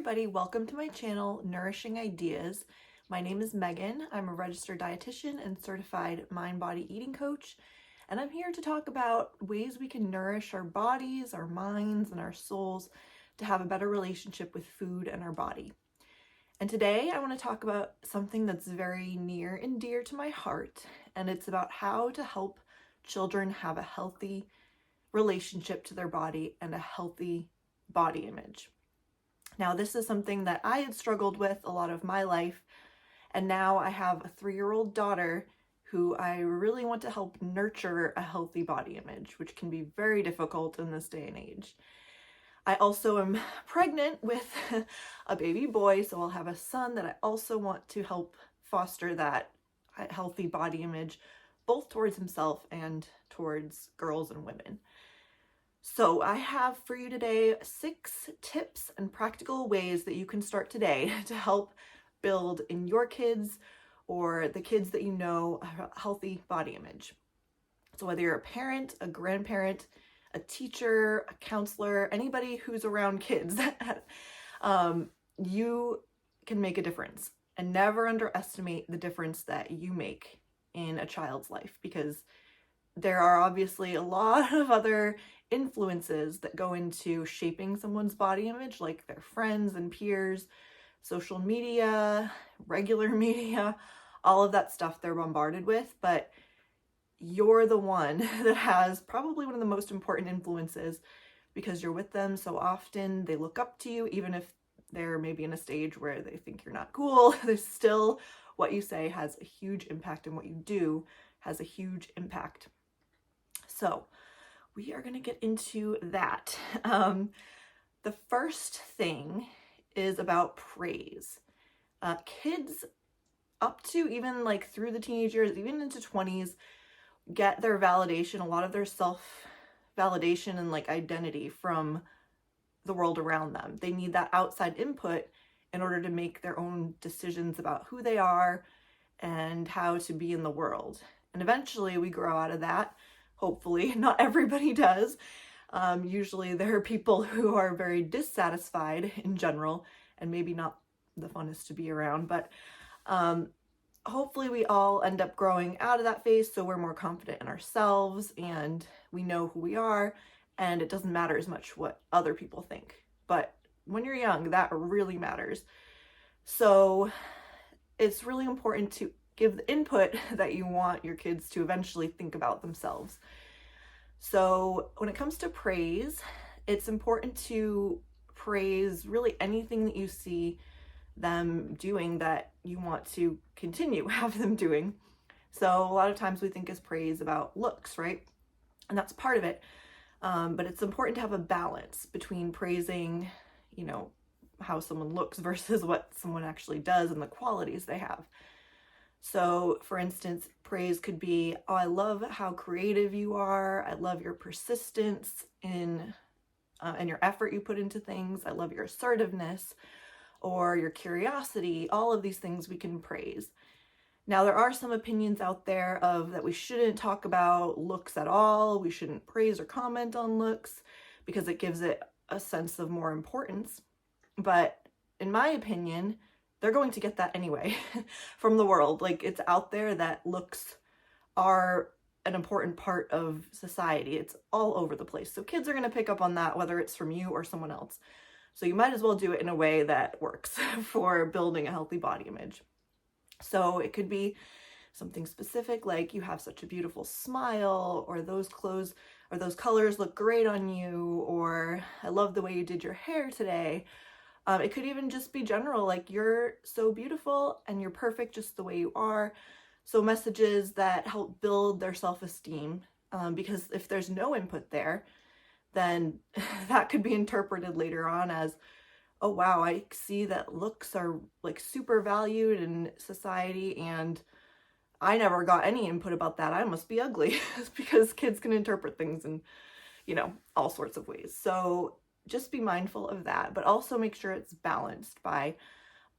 everybody, welcome to my channel, Nourishing Ideas. My name is Megan. I'm a registered dietitian and certified mind-body eating coach, and I'm here to talk about ways we can nourish our bodies, our minds, and our souls to have a better relationship with food and our body. And today I want to talk about something that's very near and dear to my heart, and it's about how to help children have a healthy relationship to their body and a healthy body image. Now, this is something that I had struggled with a lot of my life, and now I have a 3-year-old daughter who I really want to help nurture a healthy body image, which can be very difficult in this day and age. I also am pregnant with a baby boy, so I'll have a son that I also want to help foster that healthy body image, both towards himself and towards girls and women. So I have for you today 6 tips and practical ways that you can start today to help build in your kids or the kids that you know a healthy body image. So whether you're a parent, a grandparent, a teacher, a counselor, anybody who's around kids, you can make a difference. And never underestimate the difference that you make in a child's life, because there are obviously a lot of other influences that go into shaping someone's body image, like their friends and peers, social media, regular media, all of that stuff they're bombarded with. But you're the one that has probably one of the most important influences, because you're with them so often. They look up to you, even if they're maybe in a stage where they think you're not cool. There's still what you say has a huge impact, and what you do has a huge impact. So we are going to get into that. The first thing is about praise. Kids up to even like through the teenage years, even into 20s, get their validation, a lot of their self-validation and like identity from the world around them. They need that outside input in order to make their own decisions about who they are and how to be in the world. And eventually we grow out of that. Hopefully, not everybody does. Usually there are people who are very dissatisfied in general and maybe not the funnest to be around, but hopefully we all end up growing out of that phase, so we're more confident in ourselves and we know who we are, and it doesn't matter as much what other people think. But when you're young, that really matters. So it's really important to give the input that you want your kids to eventually think about themselves. So when it comes to praise, it's important to praise really anything that you see them doing that you want to continue have them doing. So a lot of times we think as praise about looks, right? And that's part of it. But it's important to have a balance between praising, how someone looks versus what someone actually does and the qualities they have. So for instance, praise could be, oh, I love how creative you are. I love your persistence in and your effort you put into things. I love your assertiveness or your curiosity. All of these things we can praise. Now, there are some opinions out there of that we shouldn't talk about looks at all. We shouldn't praise or comment on looks because it gives it a sense of more importance. But in my opinion, they're going to get that anyway from the world. Like, it's out there that looks are an important part of society. It's all over the place. So kids are going to pick up on that, whether it's from you or someone else. So you might as well do it in a way that works for building a healthy body image. So it could be something specific, like you have such a beautiful smile, or those clothes or those colors look great on you, or I love the way you did your hair today. It could even just be general, like you're so beautiful and you're perfect just the way you are. So messages that help build their self-esteem, because if there's no input there, then that could be interpreted later on as, oh wow, I see that looks are like super valued in society and I never got any input about that. I must be ugly. Because kids can interpret things in, all sorts of ways. So just be mindful of that, but also make sure it's balanced by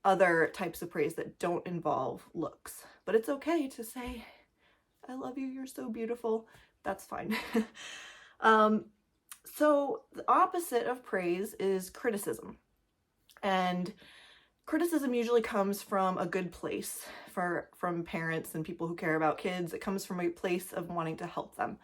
other types of praise that don't involve looks. But it's okay to say, I love you, you're so beautiful. That's fine. So the opposite of praise is criticism. And criticism usually comes from a good place from parents and people who care about kids. It comes from a place of wanting to help them.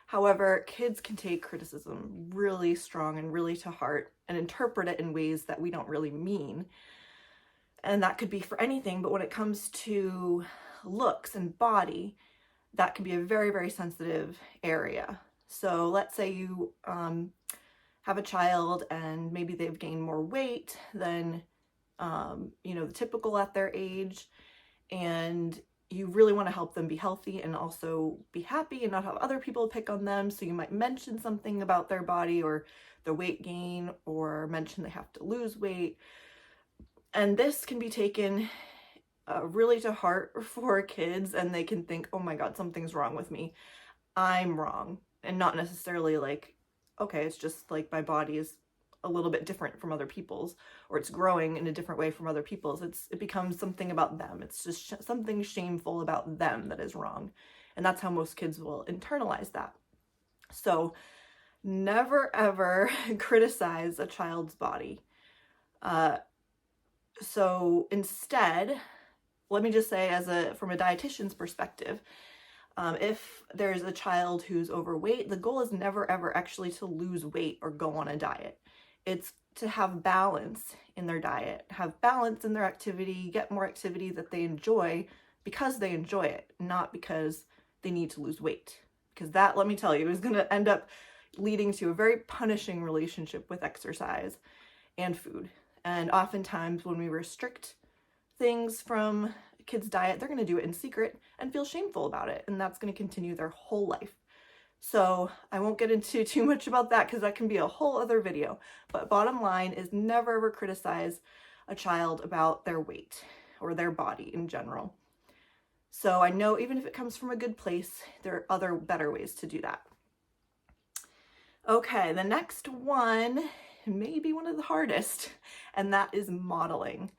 However, kids can take criticism really strong and really to heart and interpret it in ways that we don't really mean. And that could be for anything, but when it comes to looks and body, that can be a very, very sensitive area. So let's say you have a child and maybe they've gained more weight than the typical at their age, and you really want to help them be healthy and also be happy and not have other people pick on them. So you might mention something about their body or the weight gain, or mention they have to lose weight. And this can be taken really to heart for kids, and they can think, oh my God, something's wrong with me. I'm wrong. And not necessarily like, okay, it's just like my body is a little bit different from other people's, or it's growing in a different way from other people's. It becomes something about them. It's just something shameful about them that is wrong. And that's how most kids will internalize that. So never ever criticize a child's body. So instead, let me just say, from a dietitian's perspective, if there's a child who's overweight, the goal is never ever actually to lose weight or go on a diet. It's to have balance in their diet, have balance in their activity, get more activity that they enjoy because they enjoy it, not because they need to lose weight. Because that, let me tell you, is going to end up leading to a very punishing relationship with exercise and food. And oftentimes when we restrict things from a kid's diet, they're going to do it in secret and feel shameful about it. And that's going to continue their whole life. So I won't get into too much about that because that can be a whole other video. But bottom line is never ever criticize a child about their weight or their body in general. So I know even if it comes from a good place, there are other better ways to do that. Okay, the next one may be one of the hardest, and that is modeling.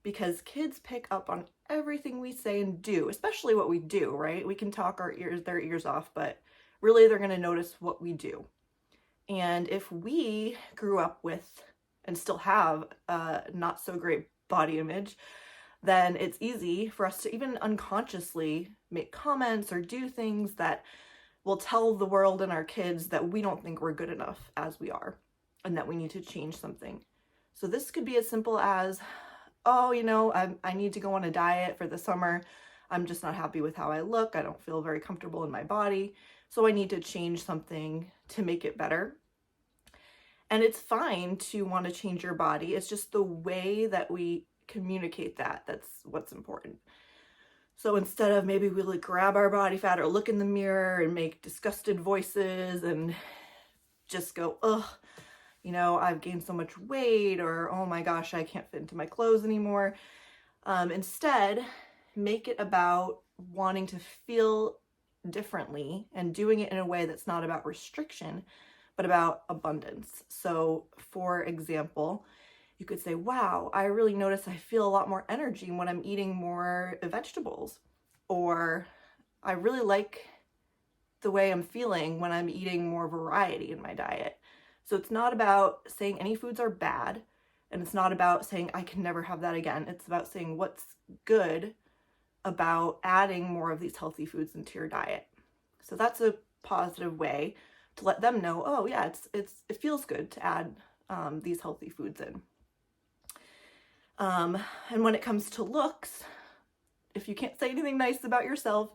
Because kids pick up on everything we say and do, especially what we do, right? We can talk their ears off, but really they're going to notice what we do. And if we grew up with and still have a not so great body image, then it's easy for us to even unconsciously make comments or do things that will tell the world and our kids that we don't think we're good enough as we are and that we need to change something. So this could be as simple as, oh, I need to go on a diet for the summer. I'm just not happy with how I look. I don't feel very comfortable in my body. So I need to change something to make it better. And it's fine to want to change your body. It's just the way that we communicate that's what's important. So instead of maybe we like grab our body fat or look in the mirror and make disgusted voices and just go, ugh, I've gained so much weight, or oh my gosh, I can't fit into my clothes anymore. Instead, make it about wanting to feel differently and doing it in a way that's not about restriction, but about abundance. So for example, you could say, wow, I really notice I feel a lot more energy when I'm eating more vegetables, or I really like the way I'm feeling when I'm eating more variety in my diet. So it's not about saying any foods are bad, and it's not about saying I can never have that again. It's about saying what's good about adding more of these healthy foods into your diet. So that's a positive way to let them know, oh yeah, it feels good to add these healthy foods in. And when it comes to looks, if you can't say anything nice about yourself,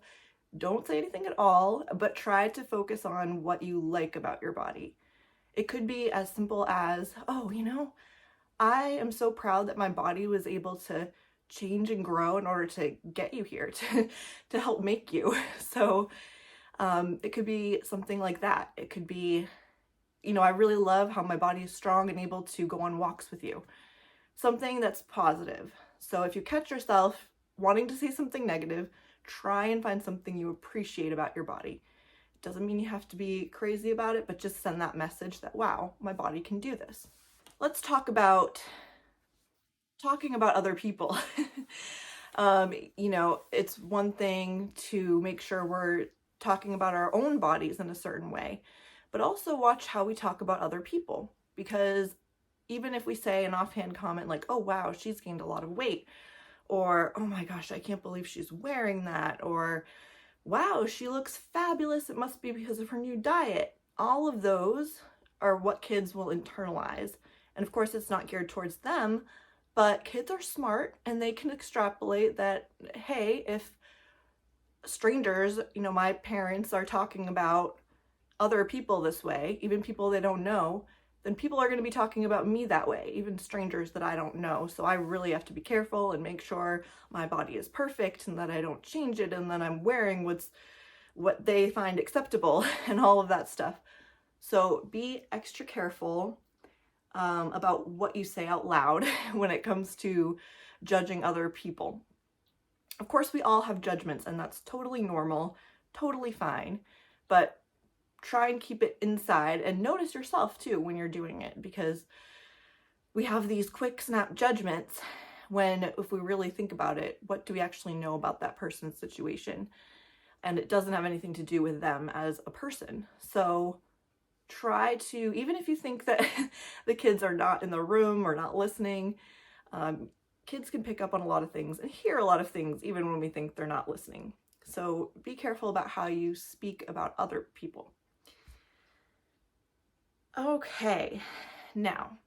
don't say anything at all, but try to focus on what you like about your body. It could be as simple as, oh, I am so proud that my body was able to change and grow in order to get you here, to help make you. So it could be something like that. It could be, I really love how my body is strong and able to go on walks with you. Something that's positive. So if you catch yourself wanting to say something negative, try and find something you appreciate about your body. Doesn't mean you have to be crazy about it, but just send that message that, wow, my body can do this. Let's talk about talking about other people. It's one thing to make sure we're talking about our own bodies in a certain way, but also watch how we talk about other people, because even if we say an offhand comment like, oh wow, she's gained a lot of weight, or oh my gosh, I can't believe she's wearing that, or wow, she looks fabulous, it must be because of her new diet. All of those are what kids will internalize. And of course, it's not geared towards them, but kids are smart and they can extrapolate that, hey, if strangers, my parents are talking about other people this way, even people they don't know, then people are going to be talking about me that way, even strangers that I don't know. So I really have to be careful and make sure my body is perfect and that I don't change it and that I'm wearing what they find acceptable and all of that stuff. So be extra careful about what you say out loud when it comes to judging other people. Of course, we all have judgments, and that's totally normal, totally fine, but try and keep it inside and notice yourself too when you're doing it, because we have these quick snap judgments when, if we really think about it, what do we actually know about that person's situation? And it doesn't have anything to do with them as a person. So try to, even if you think that the kids are not in the room or not listening, kids can pick up on a lot of things and hear a lot of things even when we think they're not listening. So be careful about how you speak about other people. Okay, now,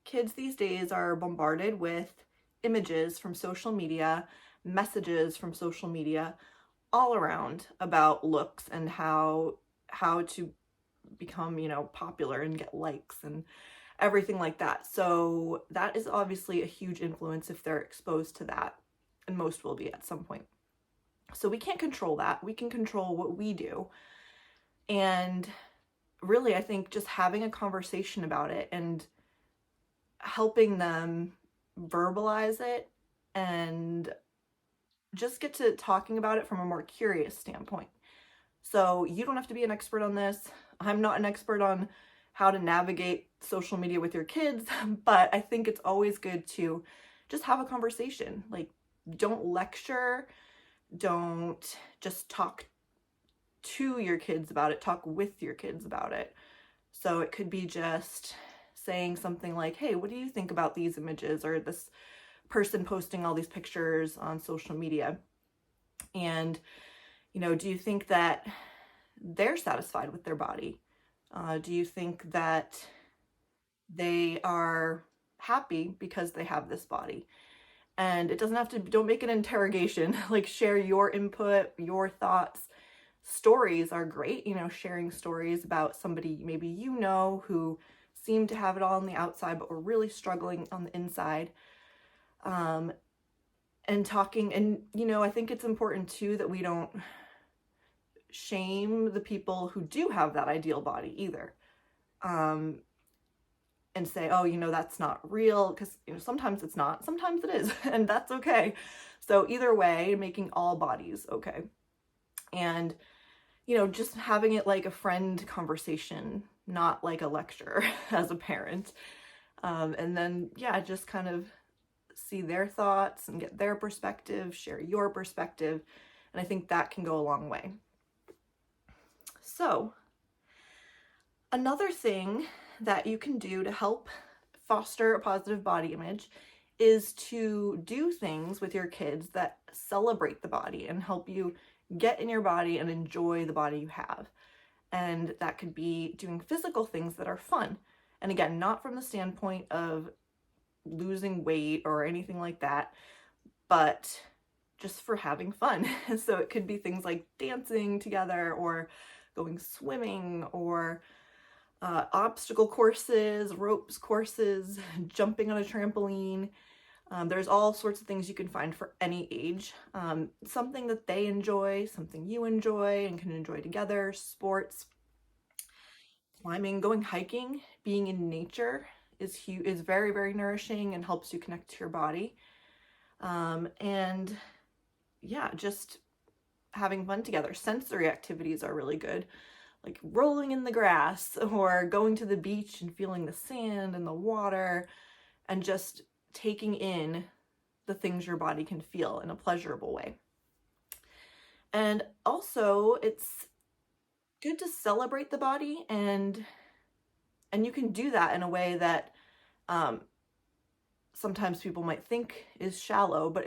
kids these days are bombarded with images from social media, messages from social media, all around about looks and how to become, popular and get likes and everything like that. So that is obviously a huge influence if they're exposed to that, and most will be at some point. So we can't control that. We can control what we do. And really, I think just having a conversation about it and helping them verbalize it and just get to talking about it from a more curious standpoint. So you don't have to be an expert on this. I'm not an expert on how to navigate social media with your kids, but I think it's always good to just have a conversation. Like, don't lecture, don't just talk to your kids about it, talk with your kids about it. So it could be just saying something like, hey, what do you think about these images, or this person posting all these pictures on social media? And, do you think that they're satisfied with their body? Do you think that they are happy because they have this body? And it doesn't have to, don't make an interrogation, like share your input, your thoughts. Stories are great, sharing stories about somebody maybe who seemed to have it all on the outside but were really struggling on the inside. And talking, and I think it's important too that we don't shame the people who do have that ideal body either. And say, oh, that's not real, because sometimes it's not, sometimes it is, and that's okay. So either way, making all bodies okay. And just having it like a friend conversation, not like a lecture as a parent. And then, yeah, just kind of see their thoughts and get their perspective, share your perspective. And I think that can go a long way. So another thing that you can do to help foster a positive body image is to do things with your kids that celebrate the body and help you get in your body and enjoy the body you have. And that could be doing physical things that are fun. And again, not from the standpoint of losing weight or anything like that, but just for having fun. So it could be things like dancing together, or going swimming, or obstacle courses, ropes courses, jumping on a trampoline. There's all sorts of things you can find for any age. Something that they enjoy, something you enjoy and can enjoy together. Sports, climbing, going hiking, being in nature is very, very nourishing and helps you connect to your body. And yeah, just having fun together. Sensory activities are really good, like rolling in the grass or going to the beach and feeling the sand and the water and just taking in the things your body can feel in a pleasurable way. And also, it's good to celebrate the body, and you can do that in a way that um, sometimes people might think is shallow, but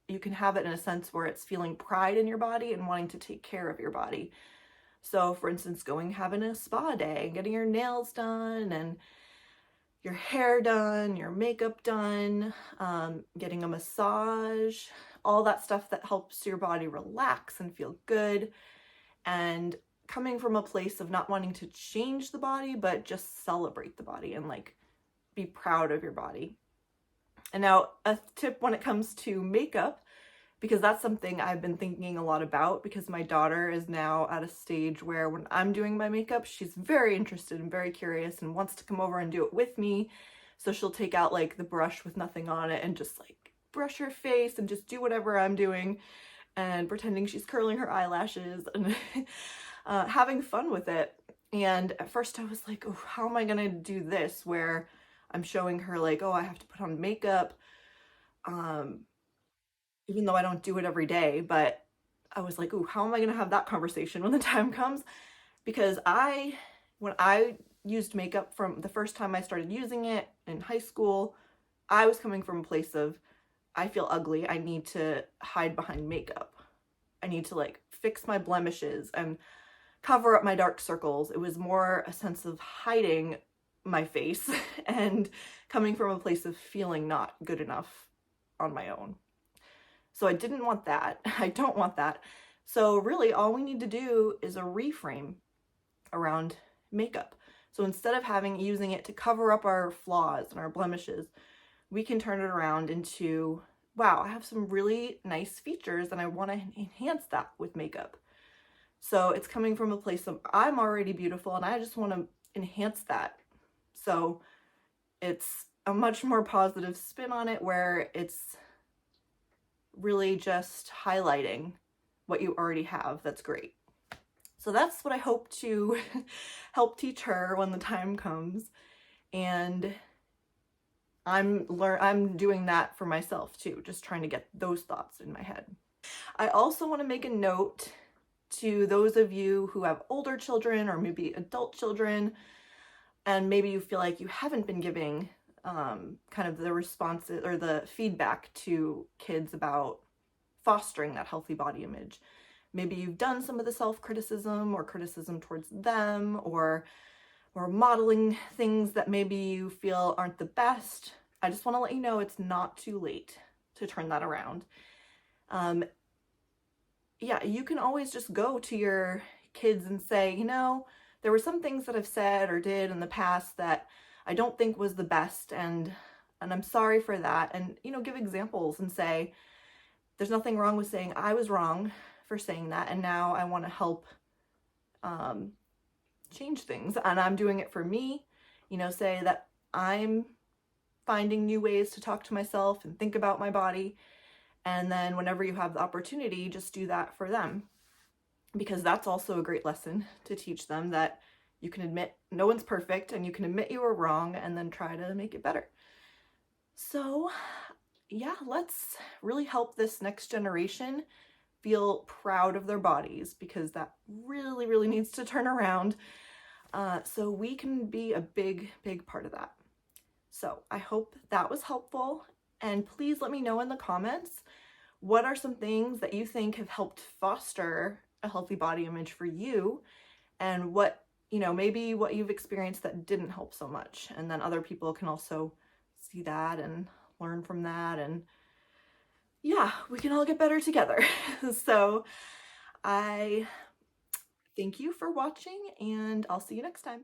you can have it in a sense where it's feeling pride in your body and wanting to take care of your body. So for instance, having a spa day, getting your nails done and your hair done, your makeup done, getting a massage, all that stuff that helps your body relax and feel good. And coming from a place of not wanting to change the body, but just celebrate the body and like be proud of your body. And now a tip when it comes to makeup, because that's something I've been thinking a lot about, because my daughter is now at a stage where when I'm doing my makeup, she's very interested and very curious and wants to come over and do it with me. So she'll take out like the brush with nothing on it and just like brush her face and just do whatever I'm doing and pretending she's curling her eyelashes and having fun with it. And at first I was like, oh, how am I gonna do this where I'm showing her like, oh, I have to put on makeup, even though I don't do it every day. But I was like, oh, how am I gonna have that conversation when the time comes? Because when I used makeup from the first time I started using it in high school, I was coming from a place of, I feel ugly, I need to hide behind makeup. I need to like fix my blemishes and cover up my dark circles. It was more a sense of hiding my face and coming from a place of feeling not good enough on my own. So I didn't want that. I don't want that. So really all we need to do is a reframe around makeup. So instead of using it to cover up our flaws and our blemishes, we can turn it around into, wow, I have some really nice features and I want to enhance that with makeup. So it's coming from a place of, I'm already beautiful and I just want to enhance that. So it's a much more positive spin on it, where it's really just highlighting what you already have that's great. So that's what I hope to help teach her when the time comes. And I'm doing that for myself too, just trying to get those thoughts in my head. I also want to make a note to those of you who have older children or maybe adult children, and maybe you feel like you haven't been giving kind of the responses or the feedback to kids about fostering that healthy body image. Maybe you've done some of the self-criticism or criticism towards them, or modeling things that maybe you feel aren't the best. I just want to let you know it's not too late to turn that around. Yeah, you can always just go to your kids and say, you know, there were some things that I've said or did in the past that I don't think was the best, and I'm sorry for that. And, you know, give examples and say, there's nothing wrong with saying I was wrong for saying that, and now I want to help change things, and I'm doing it for me. You know, say that I'm finding new ways to talk to myself and think about my body, and then whenever you have the opportunity, just do that for them, because that's also a great lesson to teach them, that you can admit no one's perfect and you can admit you were wrong and then try to make it better. So yeah, let's really help this next generation feel proud of their bodies, because that really, really needs to turn around. So we can be a big, big part of that. So I hope that was helpful. And please let me know in the comments, what are some things that you think have helped foster a healthy body image for you, and what, you know, maybe what you've experienced that didn't help so much. And then other people can also see that and learn from that. And yeah, we can all get better together. So I thank you for watching, and I'll see you next time.